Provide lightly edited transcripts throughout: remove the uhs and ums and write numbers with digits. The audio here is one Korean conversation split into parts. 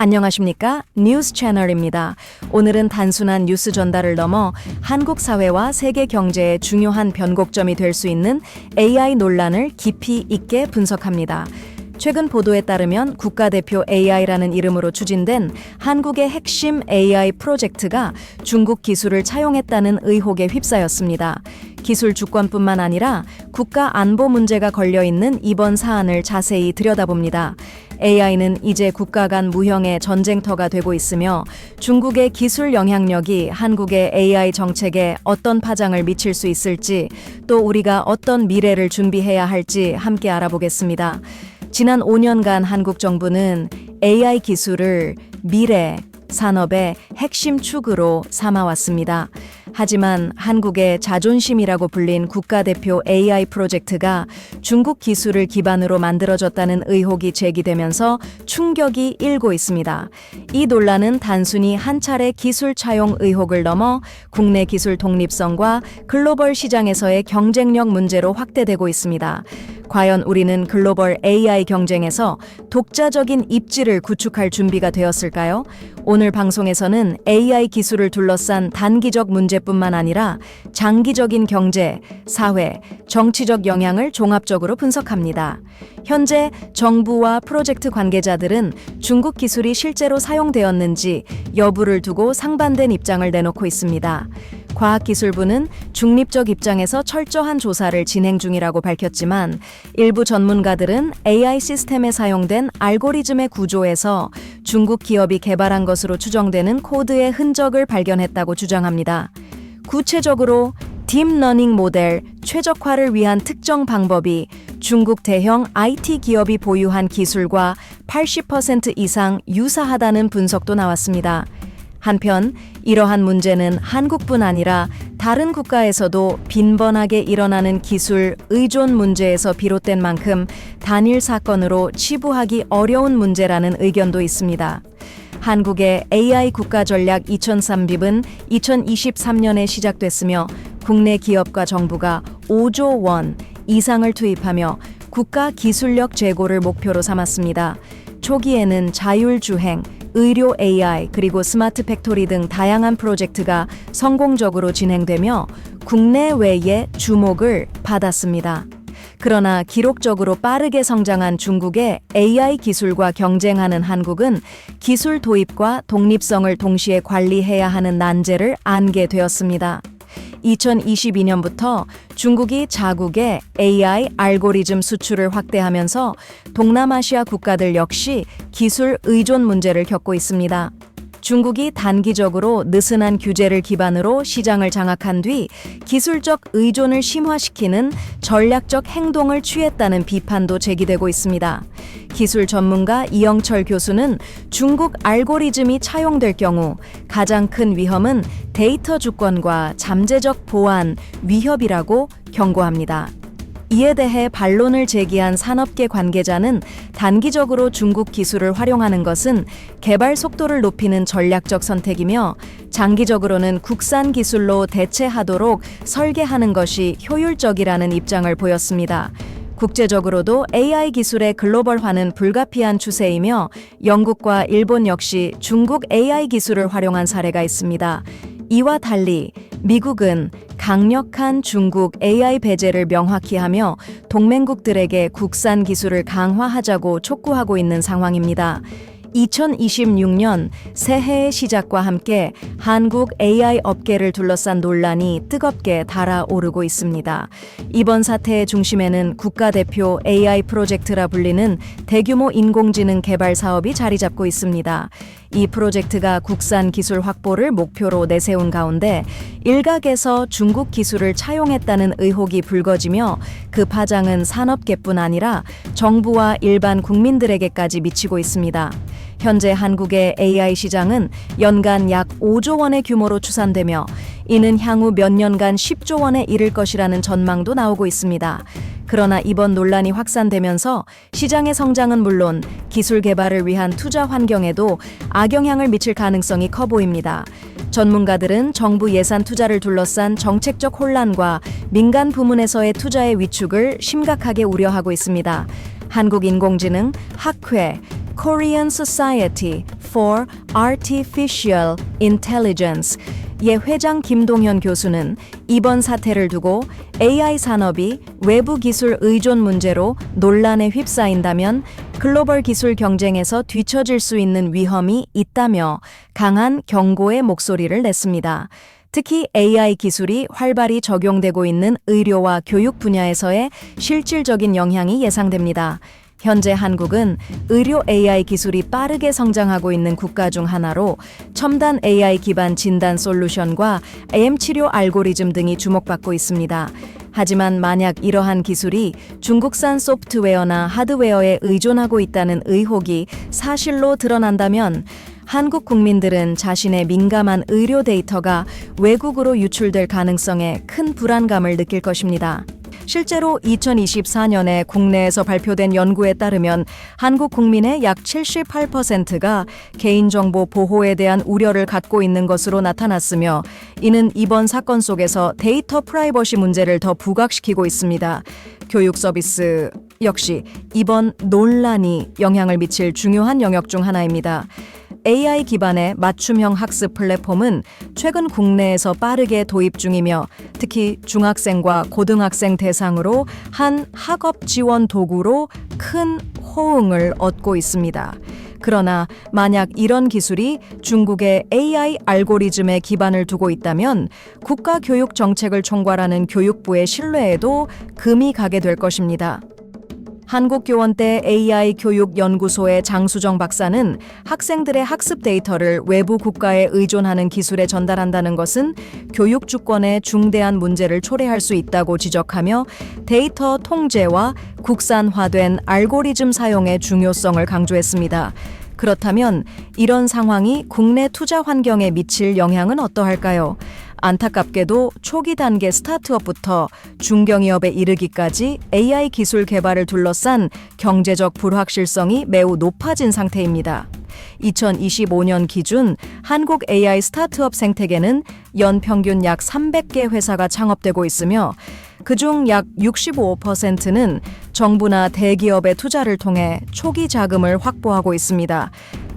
안녕하십니까? 뉴스 채널입니다. 오늘은 단순한 뉴스 전달을 넘어 한국 사회와 세계 경제의 중요한 변곡점이 될 수 있는 AI 논란을 깊이 있게 분석합니다. 최근 보도에 따르면 국가대표 AI라는 이름으로 추진된 한국의 핵심 AI 프로젝트가 중국 기술을 차용했다는 의혹에 휩싸였습니다. 기술 주권뿐만 아니라 국가 안보 문제가 걸려있는 이번 사안을 자세히 들여다봅니다. AI는 이제 국가 간 무형의 전쟁터가 되고 있으며 중국의 기술 영향력이 한국의 AI 정책에 어떤 파장을 미칠 수 있을지, 또 우리가 어떤 미래를 준비해야 할지 함께 알아보겠습니다. 지난 5년간 한국 정부는 AI 기술을 미래 산업의 핵심 축으로 삼아왔습니다. 하지만 한국의 자존심이라고 불린 국가대표 AI 프로젝트가 중국 기술을 기반으로 만들어졌다는 의혹이 제기되면서 충격이 일고 있습니다. 이 논란은 단순히 한 차례 기술 차용 의혹을 넘어 국내 기술 독립성과 글로벌 시장에서의 경쟁력 문제로 확대되고 있습니다. 과연 우리는 글로벌 AI 경쟁에서 독자적인 입지를 구축할 준비가 되었을까요? 오늘 방송에서는 AI 기술을 둘러싼 단기적 문제뿐만 아니라 장기적인 경제, 사회, 정치적 영향을 종합적으로 분석합니다. 현재 정부와 프로젝트 관계자들은 중국 기술이 실제로 사용되었는지 여부를 두고 상반된 입장을 내놓고 있습니다. 과학기술부는 중립적 입장에서 철저한 조사를 진행 중이라고 밝혔지만 일부 전문가들은 AI 시스템에 사용된 알고리즘의 구조에서 중국 기업이 개발한 것으로 추정되는 코드의 흔적을 발견했다고 주장합니다. 구체적으로 딥러닝 모델 최적화를 위한 특정 방법이 중국 대형 IT 기업이 보유한 기술과 80% 이상 유사하다는 분석도 나왔습니다. 한편 이러한 문제는 한국뿐 아니라 다른 국가에서도 빈번하게 일어나는 기술 의존 문제에서 비롯된 만큼 단일 사건으로 치부하기 어려운 문제라는 의견도 있습니다. 한국의 AI 국가전략 2030은 2023년에 시작됐으며 국내 기업과 정부가 5조 원 이상을 투입하며 국가 기술력 제고를 목표로 삼았습니다. 초기에는 자율주행, 의료 AI 그리고 스마트 팩토리 등 다양한 프로젝트가 성공적으로 진행되며 국내외의 주목을 받았습니다. 그러나 기록적으로 빠르게 성장한 중국의 AI 기술과 경쟁하는 한국은 기술 도입과 독립성을 동시에 관리해야 하는 난제를 안게 되었습니다. 2022년부터 중국이 자국의 AI 알고리즘 수출을 확대하면서 동남아시아 국가들 역시 기술 의존 문제를 겪고 있습니다. 중국이 단기적으로 느슨한 규제를 기반으로 시장을 장악한 뒤 기술적 의존을 심화시키는 전략적 행동을 취했다는 비판도 제기되고 있습니다. 기술 전문가 이영철 교수는 중국 알고리즘이 차용될 경우 가장 큰 위험은 데이터 주권과 잠재적 보안 위협이라고 경고합니다. 이에 대해 반론을 제기한 산업계 관계자는 단기적으로 중국 기술을 활용하는 것은 개발 속도를 높이는 전략적 선택이며 장기적으로는 국산 기술로 대체하도록 설계하는 것이 효율적이라는 입장을 보였습니다. 국제적으로도 AI 기술의 글로벌화는 불가피한 추세이며 영국과 일본 역시 중국 AI 기술을 활용한 사례가 있습니다. 이와 달리 미국은 강력한 중국 AI 배제를 명확히 하며 동맹국들에게 국산 기술을 강화하자고 촉구하고 있는 상황입니다. 2026년 새해의 시작과 함께 한국 AI 업계를 둘러싼 논란이 뜨겁게 달아오르고 있습니다. 이번 사태의 중심에는 국가대표 AI 프로젝트라 불리는 대규모 인공지능 개발 사업이 자리 잡고 있습니다. 이 프로젝트가 국산 기술 확보를 목표로 내세운 가운데 일각에서 중국 기술을 차용했다는 의혹이 불거지며 그 파장은 산업계뿐 아니라 정부와 일반 국민들에게까지 미치고 있습니다. 현재 한국의 AI 시장은 연간 약 5조 원의 규모로 추산되며 이는 향후 몇 년간 10조 원에 이를 것이라는 전망도 나오고 있습니다. 그러나 이번 논란이 확산되면서 시장의 성장은 물론 기술 개발을 위한 투자 환경에도 악영향을 미칠 가능성이 커 보입니다. 전문가들은 정부 예산 투자를 둘러싼 정책적 혼란과 민간 부문에서의 투자의 위축을 심각하게 우려하고 있습니다. 한국인공지능 학회 Korean Society for Artificial Intelligence 의 회장 김동현 교수는 이번 사태를 두고 AI 산업이 외부 기술 의존 문제로 논란에 휩싸인다면 글로벌 기술 경쟁에서 뒤처질 수 있는 위험이 있다며 강한 경고의 목소리를 냈습니다. 특히 AI 기술이 활발히 적용되고 있는 의료와 교육 분야에서의 실질적인 영향이 예상됩니다. 현재 한국은 의료 AI 기술이 빠르게 성장하고 있는 국가 중 하나로 첨단 AI 기반 진단 솔루션과 암 치료 알고리즘 등이 주목받고 있습니다. 하지만 만약 이러한 기술이 중국산 소프트웨어나 하드웨어에 의존하고 있다는 의혹이 사실로 드러난다면 한국 국민들은 자신의 민감한 의료 데이터가 외국으로 유출될 가능성에 큰 불안감을 느낄 것입니다. 실제로 2024년에 국내에서 발표된 연구에 따르면 한국 국민의 약 78%가 개인정보 보호에 대한 우려를 갖고 있는 것으로 나타났으며 이는 이번 사건 속에서 데이터 프라이버시 문제를 더 부각시키고 있습니다. 교육 서비스 역시 이번 논란이 영향을 미칠 중요한 영역 중 하나입니다. AI 기반의 맞춤형 학습 플랫폼은 최근 국내에서 빠르게 도입 중이며 특히 중학생과 고등학생 대상으로 한 학업 지원 도구로 큰 호응을 얻고 있습니다. 그러나 만약 이런 기술이 중국의 AI 알고리즘에 기반을 두고 있다면 국가 교육 정책을 총괄하는 교육부의 신뢰에도 금이 가게 될 것입니다. 한국교원대 AI교육연구소의 장수정 박사는 학생들의 학습 데이터를 외부 국가에 의존하는 기술에 전달한다는 것은 교육 주권에 중대한 문제를 초래할 수 있다고 지적하며 데이터 통제와 국산화된 알고리즘 사용의 중요성을 강조했습니다. 그렇다면 이런 상황이 국내 투자 환경에 미칠 영향은 어떠할까요? 안타깝게도 초기 단계 스타트업부터 중견기업에 이르기까지 AI 기술 개발을 둘러싼 경제적 불확실성이 매우 높아진 상태입니다. 2025년 기준 한국 AI 스타트업 생태계는 연평균 약 300개 회사가 창업되고 있으며 그중 약 65%는 정부나 대기업의 투자를 통해 초기 자금을 확보하고 있습니다.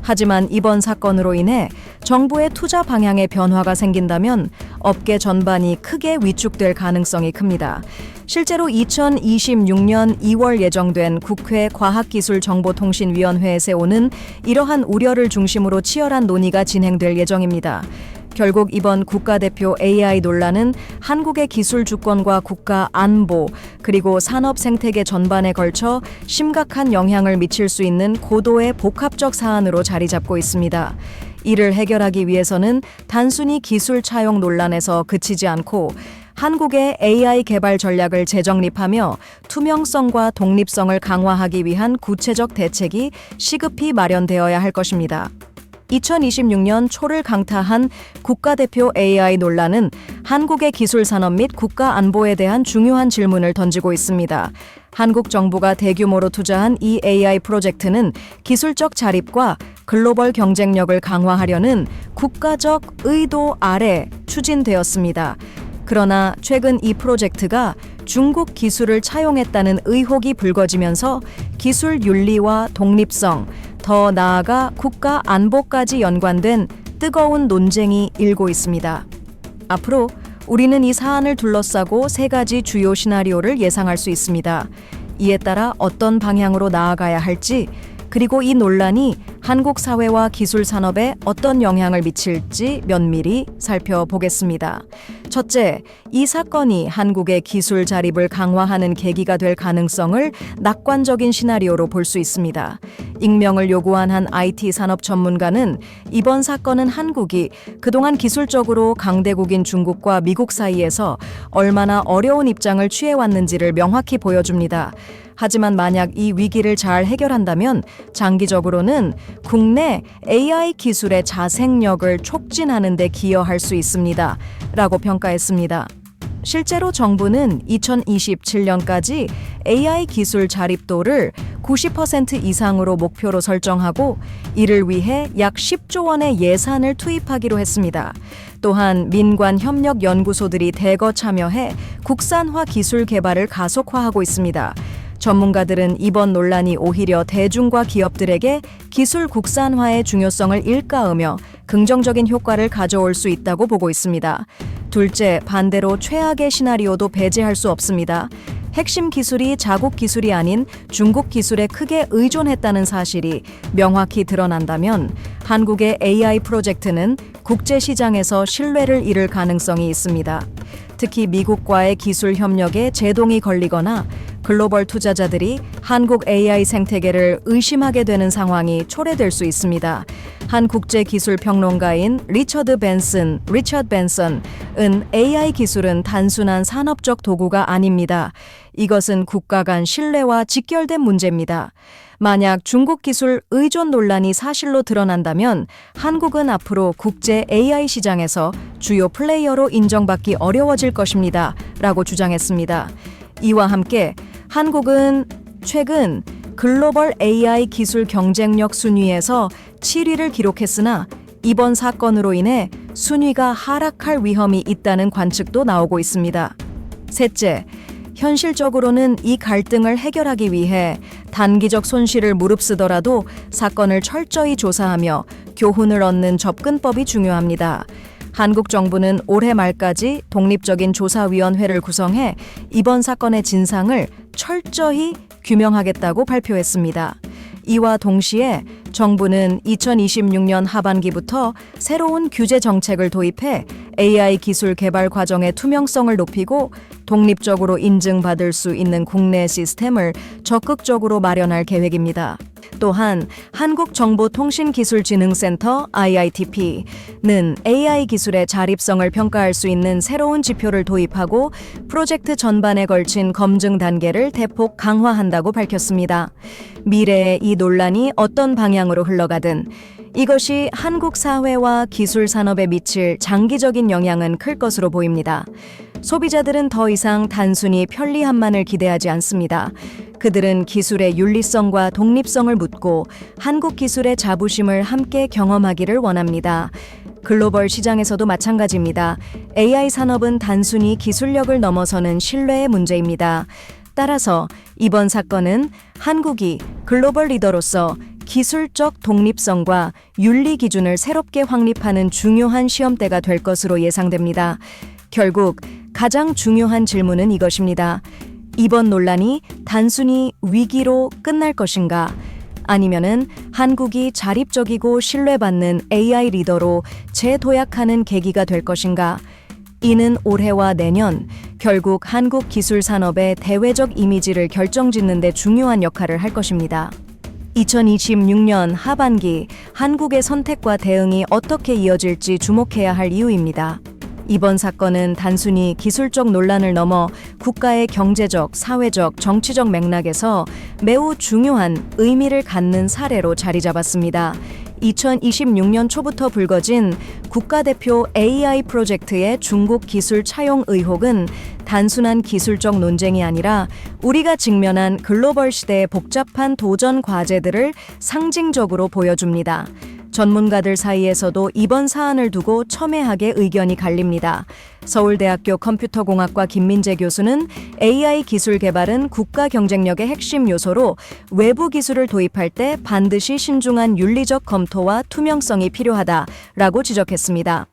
하지만 이번 사건으로 인해 정부의 투자 방향에 변화가 생긴다면 업계 전반이 크게 위축될 가능성이 큽니다. 실제로 2026년 2월 예정된 국회 과학기술정보통신위원회에서 오는 이러한 우려를 중심으로 치열한 논의가 진행될 예정입니다. 결국 이번 국가대표 AI 논란은 한국의 기술 주권과 국가 안보 그리고 산업 생태계 전반에 걸쳐 심각한 영향을 미칠 수 있는 고도의 복합적 사안으로 자리 잡고 있습니다. 이를 해결하기 위해서는 단순히 기술 차용 논란에서 그치지 않고 한국의 AI 개발 전략을 재정립하며 투명성과 독립성을 강화하기 위한 구체적 대책이 시급히 마련되어야 할 것입니다. 2026년 초를 강타한 국가대표 AI 논란은 한국의 기술 산업 및 국가 안보에 대한 중요한 질문을 던지고 있습니다. 한국 정부가 대규모로 투자한 이 AI 프로젝트는 기술적 자립과 글로벌 경쟁력을 강화하려는 국가적 의도 아래 추진되었습니다. 그러나 최근 이 프로젝트가 중국 기술을 차용했다는 의혹이 불거지면서 기술 윤리와 독립성, 더 나아가 국가 안보까지 연관된 뜨거운 논쟁이 일고 있습니다. 앞으로 우리는 이 사안을 둘러싸고 세 가지 주요 시나리오를 예상할 수 있습니다. 이에 따라 어떤 방향으로 나아가야 할지, 그리고 이 논란이 한국 사회와 기술 산업에 어떤 영향을 미칠지 면밀히 살펴보겠습니다. 첫째, 이 사건이 한국의 기술 자립을 강화하는 계기가 될 가능성을 낙관적인 시나리오로 볼 수 있습니다. 익명을 요구한 한 IT 산업 전문가는 이번 사건은 한국이 그동안 기술적으로 강대국인 중국과 미국 사이에서 얼마나 어려운 입장을 취해왔는지를 명확히 보여줍니다. 하지만 만약 이 위기를 잘 해결한다면 장기적으로는 국내 AI 기술의 자생력을 촉진하는 데 기여할 수 있습니다. 라고 평가했습니다. 실제로 정부는 2027년까지 AI 기술 자립도를 90% 이상으로 목표로 설정하고 이를 위해 약 10조 원의 예산을 투입하기로 했습니다. 또한 민관 협력 연구소들이 대거 참여해 국산화 기술 개발을 가속화하고 있습니다. 전문가들은 이번 논란이 오히려 대중과 기업들에게 기술 국산화의 중요성을 일깨우며 긍정적인 효과를 가져올 수 있다고 보고 있습니다. 둘째, 반대로 최악의 시나리오도 배제할 수 없습니다. 핵심 기술이 자국 기술이 아닌 중국 기술에 크게 의존했다는 사실이 명확히 드러난다면 한국의 AI 프로젝트는 국제 시장에서 신뢰를 잃을 가능성이 있습니다. 특히 미국과의 기술 협력에 제동이 걸리거나 글로벌 투자자들이 한국 AI 생태계를 의심하게 되는 상황이 초래될 수 있습니다. 한 국제기술평론가인 리처드 벤슨은 AI 기술은 단순한 산업적 도구가 아닙니다. 이것은 국가 간 신뢰와 직결된 문제입니다. 만약 중국 기술 의존 논란이 사실로 드러난다면 한국은 앞으로 국제 AI 시장에서 주요 플레이어로 인정받기 어려워질 것입니다. 라고 주장했습니다. 이와 함께 한국은 최근 글로벌 AI 기술 경쟁력 순위에서 7위를 기록했으나 이번 사건으로 인해 순위가 하락할 위험이 있다는 관측도 나오고 있습니다. 셋째, 현실적으로는 이 갈등을 해결하기 위해 단기적 손실을 무릅쓰더라도 사건을 철저히 조사하며 교훈을 얻는 접근법이 중요합니다. 한국 정부는 올해 말까지 독립적인 조사위원회를 구성해 이번 사건의 진상을 철저히 규명하겠다고 발표했습니다. 이와 동시에 정부는 2026년 하반기부터 새로운 규제 정책을 도입해 AI 기술 개발 과정의 투명성을 높이고 독립적으로 인증받을 수 있는 국내 시스템을 적극적으로 마련할 계획입니다. 또한 한국정보통신기술진흥센터 IITP는 AI 기술의 자립성을 평가할 수 있는 새로운 지표를 도입하고 프로젝트 전반에 걸친 검증 단계를 대폭 강화한다고 밝혔습니다. 미래의 이 논란이 어떤 방향으로 흘러가든 이것이 한국 사회와 기술 산업에 미칠 장기적인 영향은 클 것으로 보입니다. 소비자들은 더 이상 단순히 편리함만을 기대하지 않습니다. 그들은 기술의 윤리성과 독립성을 묻고 한국 기술의 자부심을 함께 경험하기를 원합니다. 글로벌 시장에서도 마찬가지입니다. AI 산업은 단순히 기술력을 넘어서는 신뢰의 문제입니다. 따라서 이번 사건은 한국이 글로벌 리더로서 기술적 독립성과 윤리 기준을 새롭게 확립하는 중요한 시험대가 될 것으로 예상됩니다. 결국 가장 중요한 질문은 이것입니다. 이번 논란이 단순히 위기로 끝날 것인가? 아니면은 한국이 자립적이고 신뢰받는 AI 리더로 재도약하는 계기가 될 것인가? 이는 올해와 내년 결국 한국 기술 산업의 대외적 이미지를 결정짓는 데 중요한 역할을 할 것입니다. 2026년 하반기 한국의 선택과 대응이 어떻게 이어질지 주목해야 할 이유입니다. 이번 사건은 단순히 기술적 논란을 넘어 국가의 경제적, 사회적, 정치적 맥락에서 매우 중요한 의미를 갖는 사례로 자리 잡았습니다. 2026년 초부터 불거진 국가대표 AI 프로젝트의 중국 기술 차용 의혹은 단순한 기술적 논쟁이 아니라 우리가 직면한 글로벌 시대의 복잡한 도전 과제들을 상징적으로 보여줍니다. 전문가들 사이에서도 이번 사안을 두고 첨예하게 의견이 갈립니다. 서울대학교 컴퓨터공학과 김민재 교수는 AI 기술 개발은 국가 경쟁력의 핵심 요소로 외부 기술을 도입할 때 반드시 신중한 윤리적 검토와 투명성이 필요하다라고 지적했습니다.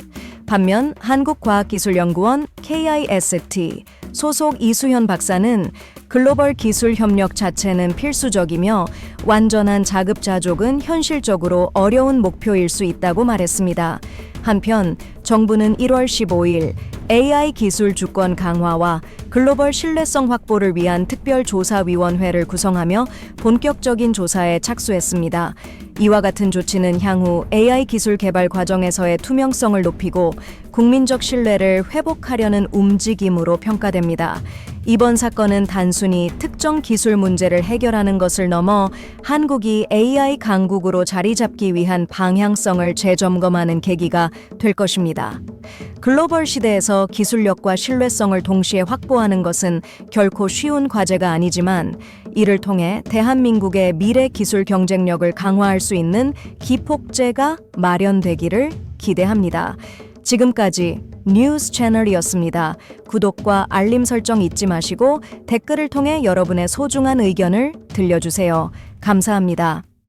반면 한국과학기술연구원 KIST 소속 이수현 박사는 글로벌 기술 협력 자체는 필수적이며 완전한 자급자족은 현실적으로 어려운 목표일 수 있다고 말했습니다. 한편 정부는 1월 15일 AI 기술 주권 강화와 글로벌 신뢰성 확보를 위한 특별조사위원회를 구성하며 본격적인 조사에 착수했습니다. 이와 같은 조치는 향후 AI 기술 개발 과정에서의 투명성을 높이고 국민적 신뢰를 회복하려는 움직임으로 평가됩니다. 이번 사건은 단순히 특정 기술 문제를 해결하는 것을 넘어 한국이 AI 강국으로 자리 잡기 위한 방향성을 재점검하는 계기가 될 것입니다. 글로벌 시대에서 기술력과 신뢰성을 동시에 확보하는 것은 결코 쉬운 과제가 아니지만 이를 통해 대한민국의 미래 기술 경쟁력을 강화할 수 있는 기폭제가 마련되기를 기대합니다. 지금까지 뉴스 채널이었습니다. 구독과 알림 설정 잊지 마시고 댓글을 통해 여러분의 소중한 의견을 들려주세요. 감사합니다.